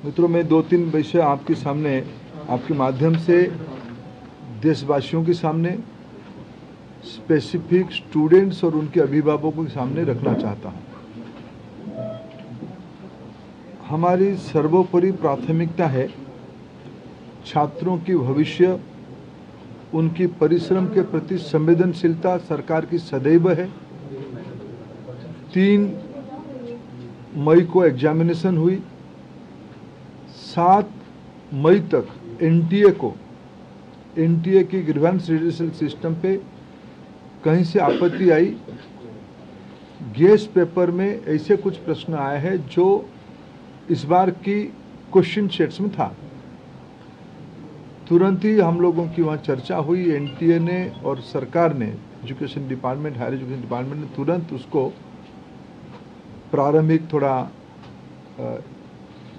मित्रों, मैं 2-3 विषय आपके सामने, आपके माध्यम से देशवासियों के सामने, स्पेसिफिक स्टूडेंट्स और उनके अभिभावकों के सामने रखना चाहता हूं। हमारी सर्वोपरि प्राथमिकता है छात्रों की भविष्य, उनकी परिश्रम के प्रति संवेदनशीलता सरकार की सदैव है। 3 मई को एग्जामिनेशन हुई, 7 मई तक एनटीए की ग्रीवेंस रिड्यूसल सिस्टम पे कहीं से आपत्ति आई। गेस्ट पेपर में ऐसे कुछ प्रश्न आए हैं जो इस बार की क्वेश्चन सेट्स में था। तुरंत ही हम लोगों की वहाँ चर्चा हुई। एनटीए ने और सरकार ने, education department, higher education department ने तुरंत उसको प्रारंभिक थोड़ा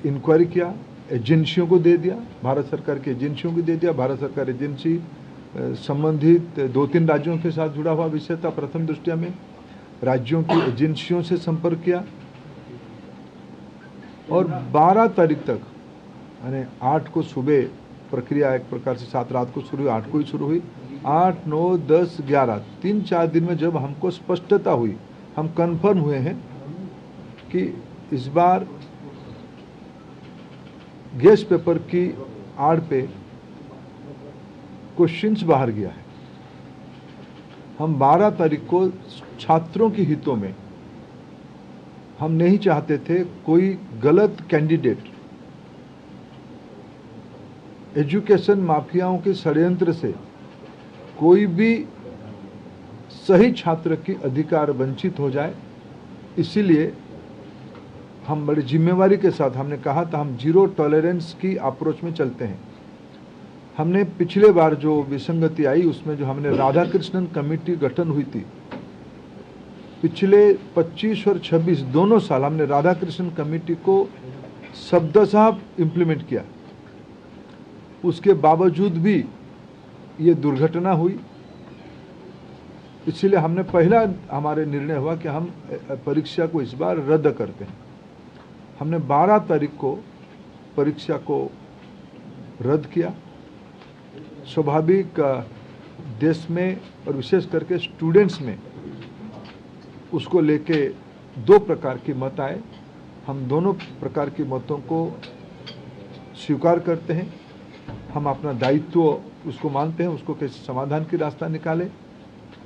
इंक्वायरी किया, एजेंसियों को दे दिया, भारत सरकार की एजेंसियों को दे दिया। भारत सरकार एजेंसी संबंधित 2-3 राज्यों के साथ जुड़ा हुआ विषय था। प्रथम दृष्टया में राज्यों की एजेंसियों से संपर्क किया और 12 तारीख तक, यानी 8 को सुबह प्रक्रिया एक प्रकार से 7 रात को शुरू हुई, 8 को ही शुरू हुई। 8, 9, 10, 11 3-4 दिन में जब हमको स्पष्टता हुई, हम कंफर्म हुए हैं कि इस बार गेस्ट पेपर की आड़ पे क्वेश्चंस बाहर गया है। हम 12 तारीख को छात्रों के हितों में, हम नहीं चाहते थे कोई गलत कैंडिडेट एजुकेशन माफियाओं के षड्यंत्र से कोई भी सही छात्र की अधिकार वंचित हो जाए। इसीलिए हम बड़ी जिम्मेवारी के साथ, हमने कहा था हम जीरो टॉलरेंस की अप्रोच में चलते हैं। हमने पिछले बार जो विसंगति आई उसमें जो हमने राधाकृष्णन कमेटी गठन हुई थी, पिछले 25 और 26 दोनों साल हमने राधाकृष्णन कमेटी को शब्दशः इम्प्लीमेंट किया। उसके बावजूद भी ये दुर्घटना हुई। इसलिए हमने पहला हमारे निर्णय हुआ कि हम परीक्षा को इस बार रद्द करते हैं। हमने 12 तारीख को परीक्षा को रद्द किया। स्वाभाविक देश में और विशेष करके स्टूडेंट्स में उसको लेके 2 प्रकार के मत आए। हम दोनों प्रकार के मतों को स्वीकार करते हैं। हम अपना दायित्व उसको मानते हैं, उसको कैसे समाधान की रास्ता निकालें।